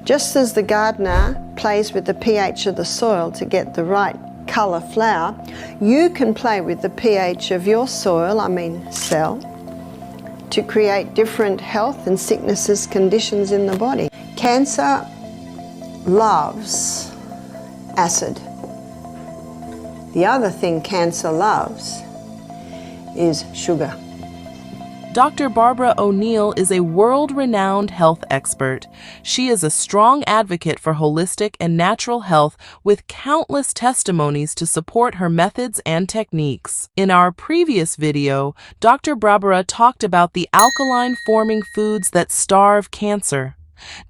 Just as the gardener plays with the pH of the soil to get the right colour flower, you can play with the pH of your soil, cell, to create different health and sicknesses conditions in the body. Cancer loves acid. The other thing cancer loves is sugar. Dr. Barbara O'Neill is a world-renowned health expert. She is a strong advocate for holistic and natural health with countless testimonies to support her methods and techniques. In our previous video, Dr. Barbara talked about the alkaline-forming foods that starve cancer.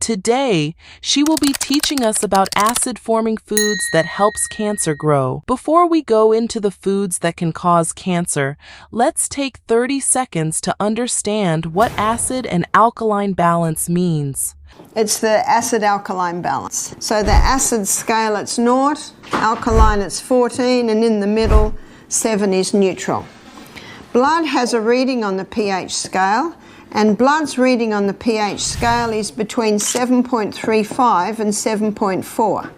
Today, she will be teaching us about acid-forming foods that helps cancer grow. Before we go into the foods that can cause cancer, let's take 30 seconds to understand what acid and alkaline balance means. It's the acid-alkaline balance. So the acid scale, it's 0, alkaline, it's 14, and in the middle, 7 is neutral. Blood has a reading on the pH scale, and blood's reading on the pH scale is between 7.35 and 7.4.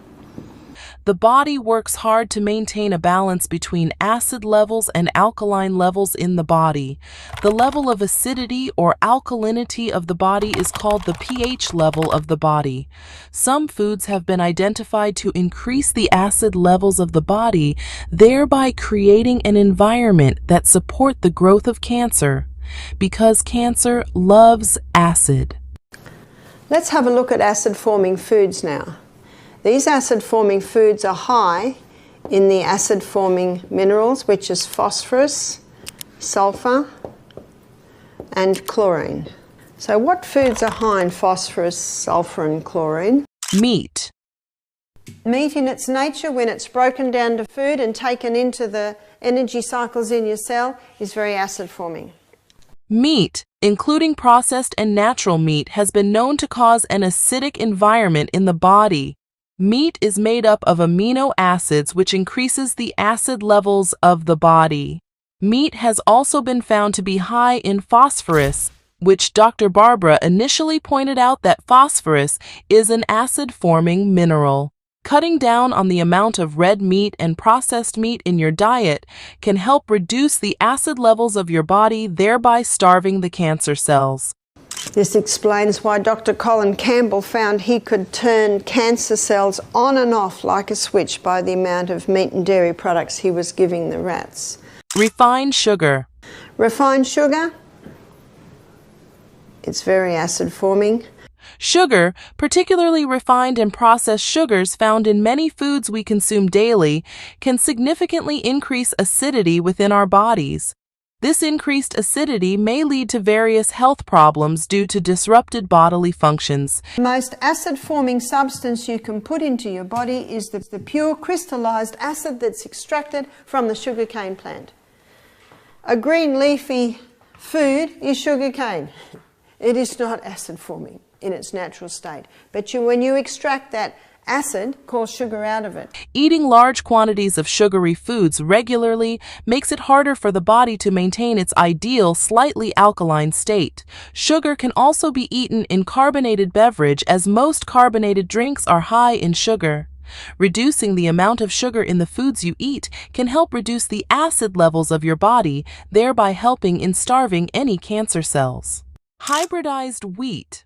The body works hard to maintain a balance between acid levels and alkaline levels in the body. The level of acidity or alkalinity of the body is called the pH level of the body. Some foods have been identified to increase the acid levels of the body, thereby creating an environment that supports the growth of cancer. Because cancer loves acid. Let's have a look at acid-forming foods now. These acid-forming foods are high in the acid-forming minerals, which is phosphorus, sulfur, and chlorine. So what foods are high in phosphorus, sulfur, and chlorine? Meat. Meat in its nature, when it's broken down to food and taken into the energy cycles in your cell, is very acid-forming. Meat, including processed and natural meat, has been known to cause an acidic environment in the body. Meat is made up of amino acids, which increases the acid levels of the body. Meat has also been found to be high in phosphorus, which Dr. Barbara initially pointed out that phosphorus is an acid-forming mineral. Cutting down on the amount of red meat and processed meat in your diet can help reduce the acid levels of your body, thereby starving the cancer cells. This explains why Dr. Colin Campbell found he could turn cancer cells on and off like a switch by the amount of meat and dairy products he was giving the rats. Refined sugar. Refined sugar, it's very acid-forming. Sugar, particularly refined and processed sugars found in many foods we consume daily, can significantly increase acidity within our bodies. This increased acidity may lead to various health problems due to disrupted bodily functions. The most acid-forming substance you can put into your body is the pure crystallized acid that's extracted from the sugarcane plant. A green leafy food is sugarcane. It is not acid-forming in its natural state. But when you extract that acid, cause sugar out of it. Eating large quantities of sugary foods regularly makes it harder for the body to maintain its ideal slightly alkaline state. Sugar can also be eaten in carbonated beverage, as most carbonated drinks are high in sugar. Reducing the amount of sugar in the foods you eat can help reduce the acid levels of your body, thereby helping in starving any cancer cells. Hybridized wheat.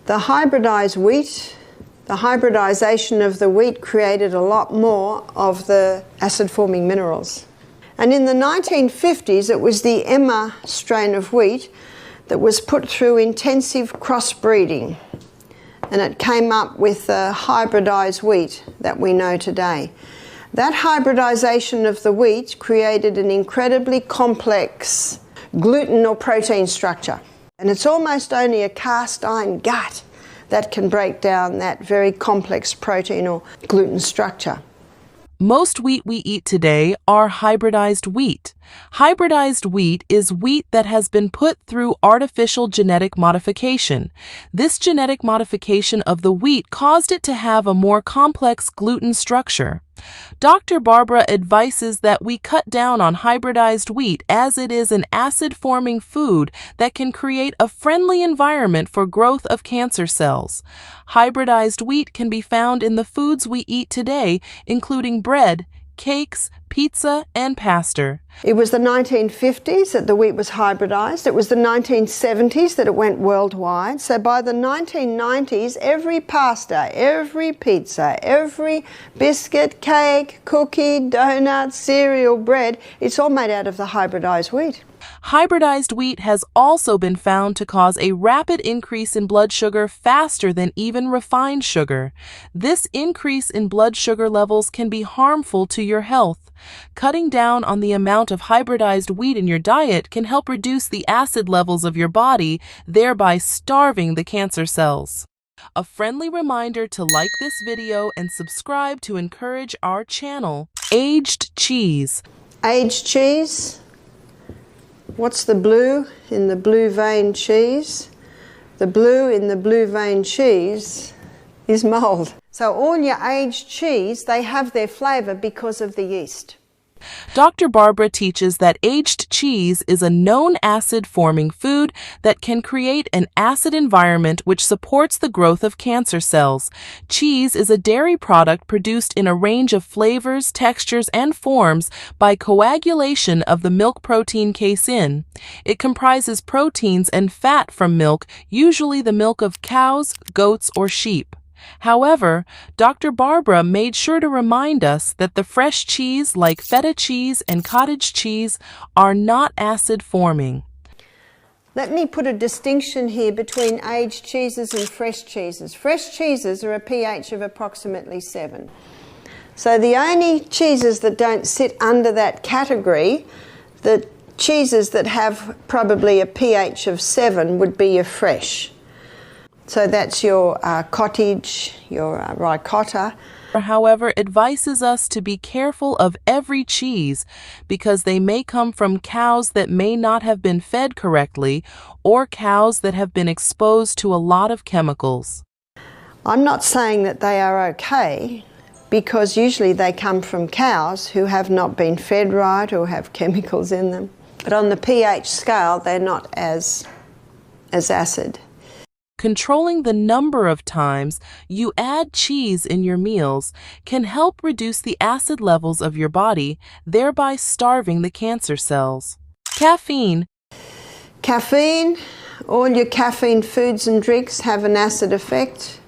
The hybridization of the wheat created a lot more of the acid-forming minerals. And in the 1950s, it was the Emma strain of wheat that was put through intensive crossbreeding, and it came up with the hybridized wheat that we know today. That hybridization of the wheat created an incredibly complex gluten or protein structure. And it's almost only a cast iron gut that can break down that very complex protein or gluten structure. Most wheat we eat today are hybridized wheat. Hybridized wheat is wheat that has been put through artificial genetic modification. This genetic modification of the wheat caused it to have a more complex gluten structure. Dr. Barbara advises that we cut down on hybridized wheat as it is an acid-forming food that can create a friendly environment for growth of cancer cells. Hybridized wheat can be found in the foods we eat today, including bread, cakes, pizza, and pasta. It was the 1950s that the wheat was hybridized. It was the 1970s that it went worldwide. So by the 1990s, every pasta, every pizza, every biscuit, cake, cookie, donut, cereal, bread, it's all made out of the hybridized wheat. Hybridized wheat has also been found to cause a rapid increase in blood sugar faster than even refined sugar. This increase in blood sugar levels can be harmful to your health. Cutting down on the amount of hybridized wheat in your diet can help reduce the acid levels of your body, thereby starving the cancer cells. A friendly reminder to like this video and subscribe to encourage our channel. Aged cheese. Aged cheese. What's the blue in the blue vein cheese? The blue in the blue vein cheese is mold. So all your aged cheese, they have their flavor because of the yeast. Dr. Barbara teaches that aged cheese is a known acid-forming food that can create an acid environment which supports the growth of cancer cells. Cheese is a dairy product produced in a range of flavors, textures, and forms by coagulation of the milk protein casein. It comprises proteins and fat from milk, usually the milk of cows, goats, or sheep. However, Dr. Barbara made sure to remind us that the fresh cheese like feta cheese and cottage cheese are not acid-forming. Let me put a distinction here between aged cheeses and fresh cheeses. Fresh cheeses are a pH of approximately 7. So the only cheeses that don't sit under that category, the cheeses that have probably a pH of 7 would be your fresh. So that's your cottage, your ricotta. However, advises us to be careful of every cheese because they may come from cows that may not have been fed correctly or cows that have been exposed to a lot of chemicals. I'm not saying that they are okay because usually they come from cows who have not been fed right or have chemicals in them. But on the pH scale, they're not as acid. Controlling the number of times you add cheese in your meals can help reduce the acid levels of your body, thereby starving the cancer cells. Caffeine. Caffeine, all your caffeine foods and drinks have an acid effect.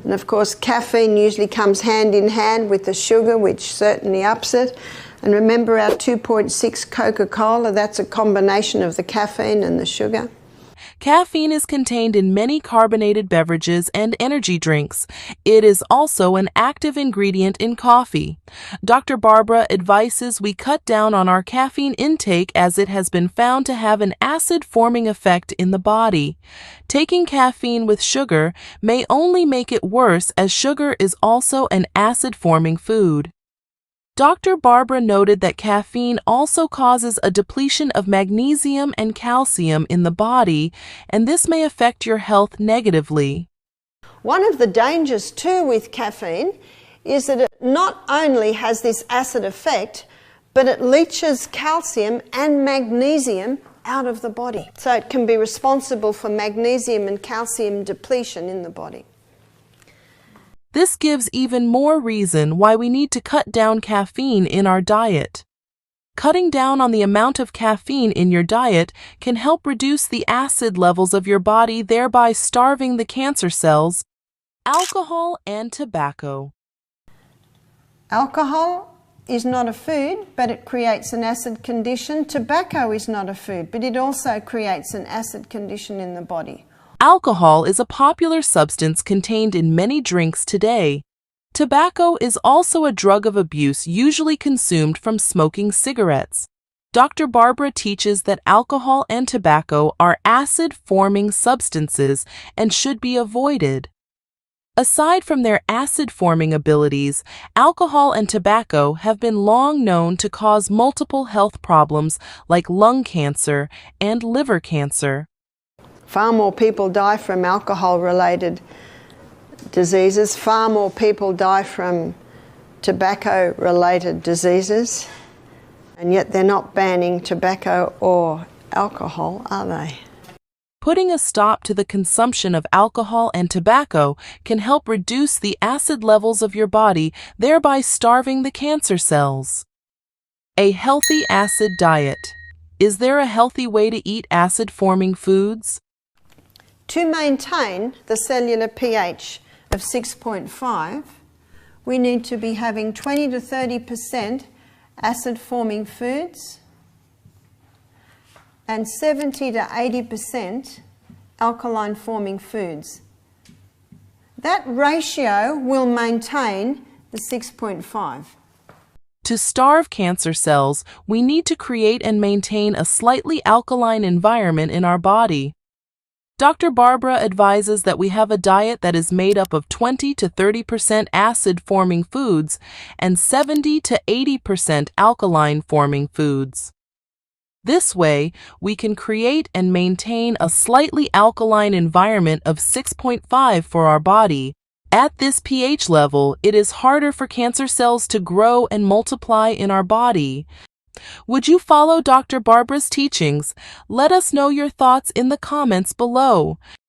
And of course, caffeine usually comes hand in hand with the sugar, which certainly ups it. And remember our 2.6 Coca-Cola, that's a combination of the caffeine and the sugar. Caffeine is contained in many carbonated beverages and energy drinks. It is also an active ingredient in coffee. Dr. Barbara advises we cut down on our caffeine intake as it has been found to have an acid-forming effect in the body. Taking caffeine with sugar may only make it worse as sugar is also an acid-forming food. Dr. Barbara noted that caffeine also causes a depletion of magnesium and calcium in the body, and this may affect your health negatively. One of the dangers too with caffeine is that it not only has this acid effect, but it leaches calcium and magnesium out of the body. So it can be responsible for magnesium and calcium depletion in the body. This gives even more reason why we need to cut down caffeine in our diet. Cutting down on the amount of caffeine in your diet can help reduce the acid levels of your body, thereby starving the cancer cells. Alcohol and tobacco. Alcohol is not a food, but it creates an acid condition. Tobacco is not a food, but it also creates an acid condition in the body. Alcohol is a popular substance contained in many drinks today. Tobacco is also a drug of abuse usually consumed from smoking cigarettes. Dr. Barbara teaches that alcohol and tobacco are acid-forming substances and should be avoided. Aside from their acid-forming abilities, alcohol and tobacco have been long known to cause multiple health problems like lung cancer and liver cancer. Far more people die from alcohol-related diseases. Far more people die from tobacco-related diseases, and yet they're not banning tobacco or alcohol, are they? Putting a stop to the consumption of alcohol and tobacco can help reduce the acid levels of your body, thereby starving the cancer cells. A healthy acid diet. Is there a healthy way to eat acid-forming foods? To maintain the cellular pH of 6.5, we need to be having 20 to 30% acid-forming foods and 70 to 80% alkaline-forming foods. That ratio will maintain the 6.5. To starve cancer cells, we need to create and maintain a slightly alkaline environment in our body. Dr. Barbara advises that we have a diet that is made up of 20 to 30% acid-forming foods and 70 to 80% alkaline-forming foods. This way, we can create and maintain a slightly alkaline environment of 6.5 for our body. At this pH level, it is harder for cancer cells to grow and multiply in our body. Would you follow Dr. Barbara's teachings? Let us know your thoughts in the comments below.